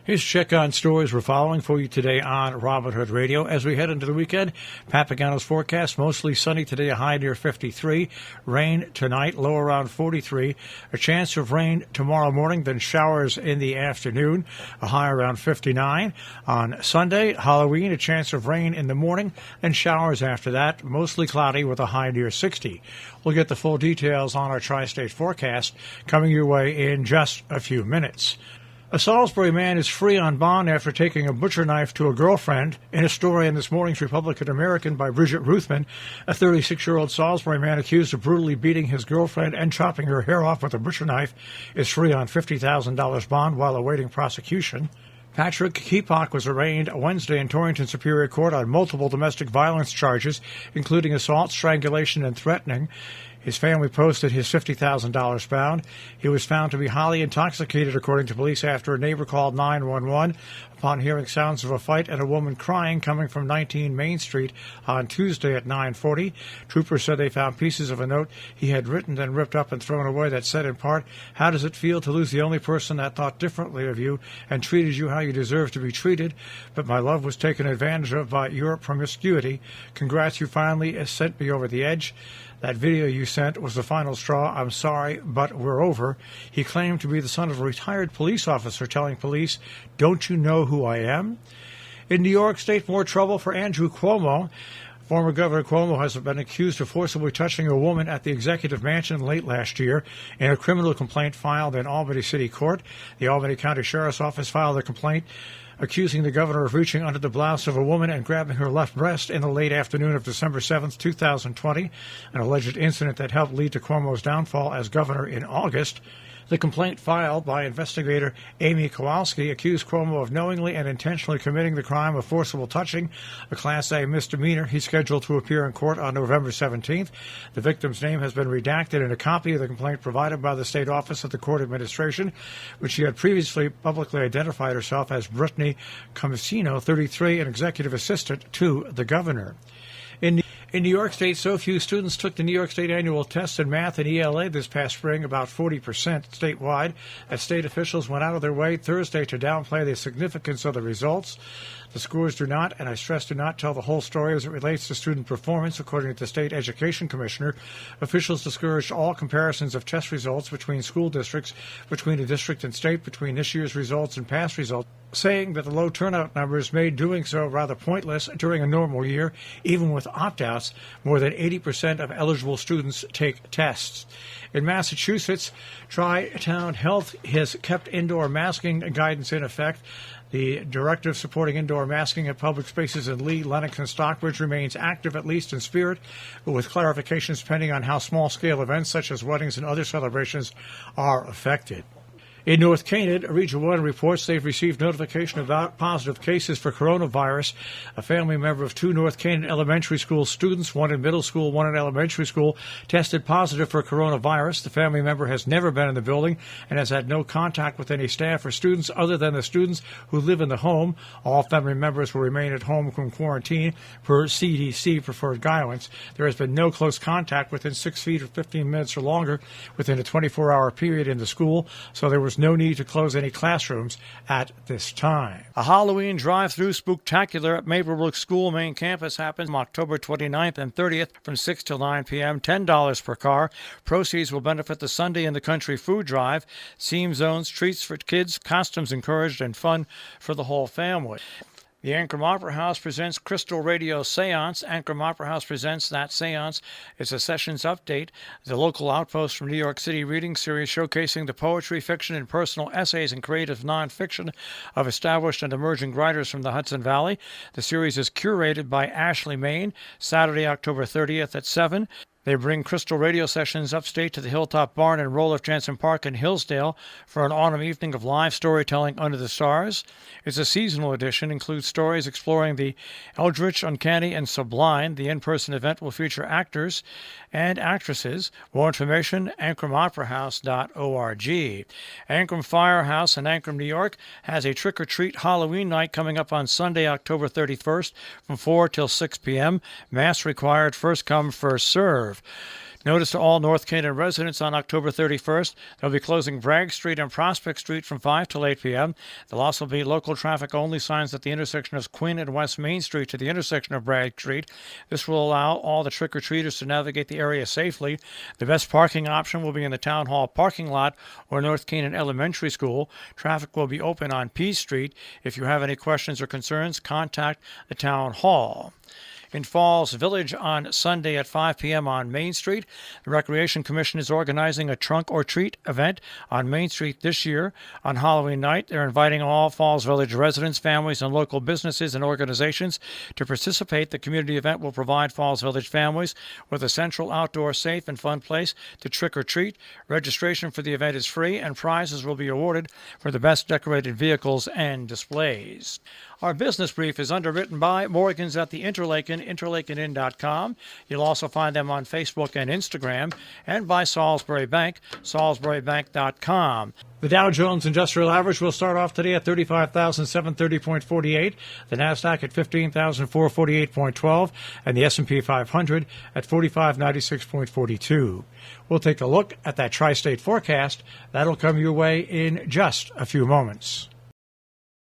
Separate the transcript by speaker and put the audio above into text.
Speaker 1: Here's a check on stories we're following for you today on Robin Hood Radio. As we head into the weekend, Papagano's forecast, mostly sunny today, a high near 53. Rain tonight, low around 43. A chance of rain tomorrow morning, then showers in the afternoon, a high around 59. On Sunday, Halloween, a chance of rain in the morning, then showers after that, mostly cloudy with a high near 60. We'll get the full details on our tri-state forecast coming your way in just a few minutes. A Salisbury man is free on bond after taking a butcher knife to a girlfriend. In a story in this morning's Republican American by Bridget Ruthman, a 36-year-old Salisbury man accused of brutally beating his girlfriend and chopping her hair off with a butcher knife is free on $50,000 bond while awaiting prosecution. Patrick Keepock was arraigned Wednesday in Torrington Superior Court on multiple domestic violence charges, including assault, strangulation, and threatening. His family posted his $50,000 bond. He was found to be highly intoxicated, according to police, after a neighbor called 911 upon hearing sounds of a fight and a woman crying coming from 19 Main Street on Tuesday at 9:40. Troopers said they found pieces of a note he had written and ripped up and thrown away that said in part, "How does it feel to lose the only person that thought differently of you and treated you how you deserve to be treated? But my love was taken advantage of by your promiscuity. Congrats, you finally sent me over the edge. That video you sent was the final straw. I'm sorry, but we're over." He claimed to be the son of a retired police officer, telling police, "Don't you know who I am?" In New York State, more trouble for Andrew Cuomo. Former Governor Cuomo has been accused of forcibly touching a woman at the Executive Mansion late last year in a criminal complaint filed in Albany City Court. The Albany County Sheriff's Office filed a complaint accusing the governor of reaching under the blouse of a woman and grabbing her left breast in the late afternoon of December 7th, 2020, an alleged incident that helped lead to Cuomo's downfall as governor in August. The complaint filed by investigator Amy Kowalski accused Cuomo of knowingly and intentionally committing the crime of forcible touching, a Class A misdemeanor. He's scheduled to appear in court on November 17th. The victim's name has been redacted, and a copy of the complaint provided by the state office of the court administration, which she had previously publicly identified herself as Brittany Comisino, 33, an executive assistant to the governor. In New York State, so few students took the New York State annual test in math and ELA this past spring, about 40% statewide, as state officials went out of their way Thursday to downplay the significance of the results. The scores do not, and I stress do not, tell the whole story as it relates to student performance, according to the state education commissioner. Officials discouraged all comparisons of test results between school districts, between a district and state, between this year's results and past results, saying that the low turnout numbers made doing so rather pointless during a normal year. Even with opt-outs, more than 80% of eligible students take tests. In Massachusetts, Tri-Town Health has kept indoor masking guidance in effect. The directive supporting indoor masking at public spaces in Lee, Lenox, and Stockbridge remains active, at least in spirit, but with clarifications pending on how small-scale events such as weddings and other celebrations are affected. In North Canaan, Region 1 reports they've received notification about positive cases for coronavirus. A family member of two North Canaan elementary school students, one in middle school, one in elementary school, tested positive for coronavirus. The family member has never been in the building and has had no contact with any staff or students other than the students who live in the home. All family members will remain at home from quarantine per CDC preferred guidance. There has been no close contact within 6 feet or 15 minutes or longer within a 24-hour period in the school, so there was no need to close any classrooms at this time. A Halloween drive-through spooktacular at Maplebrook School main campus happens on October 29th and 30th from 6 till 9 p.m., $10 per car. Proceeds will benefit the Sunday in the Country food drive, theme zones, treats for kids, costumes encouraged, and fun for the whole family. The Ancram Opera House presents Crystal Radio Seance. Ancram Opera House presents that seance. It's a sessions update, the local outpost from New York City reading series showcasing the poetry, fiction, and personal essays and creative nonfiction of established and emerging writers from the Hudson Valley. The series is curated by Ashley Main, Saturday, October 30th at 7. They bring Crystal Radio Sessions upstate to the Hilltop Barn in Roloff Jansen Park in Hillsdale for an autumn evening of live storytelling under the stars. It's a seasonal edition, includes stories exploring the eldritch, uncanny, and sublime. The in-person event will feature actors and actresses. More information, ancramoperahouse.org. Ancram Firehouse in Ancram, New York, has a trick-or-treat Halloween night coming up on Sunday, October 31st from 4 till 6 p.m. Mass required, first come, first serve. Notice to all North Canaan residents on October 31st, they'll be closing Bragg Street and Prospect Street from 5 till 8 p.m. There'll also be local traffic-only signs at the intersection of Quinn and West Main Street to the intersection of Bragg Street. This will allow all the trick-or-treaters to navigate the area safely. The best parking option will be in the Town Hall parking lot or North Canaan Elementary School. Traffic will be open on P Street. If you have any questions or concerns, contact the Town Hall. In Falls Village on Sunday at 5 p.m. on Main Street, the Recreation Commission is organizing a trunk or treat event on Main Street this year. On Halloween night, they're inviting all Falls Village residents, families, and local businesses and organizations to participate. The community event will provide Falls Village families with a central outdoor safe and fun place to trick or treat. Registration for the event is free, and prizes will be awarded for the best decorated vehicles and displays. Our business brief is underwritten by Morgans at the Interlaken, interlakenin.com. You'll also find them on Facebook and Instagram, and by Salisbury Bank, salisburybank.com. The Dow Jones Industrial Average will start off today at 35,730.48, the Nasdaq at 15,448.12, and the S&P 500 at 4596.42. We'll take a look at that tri-state forecast. That'll come your way in just a few moments.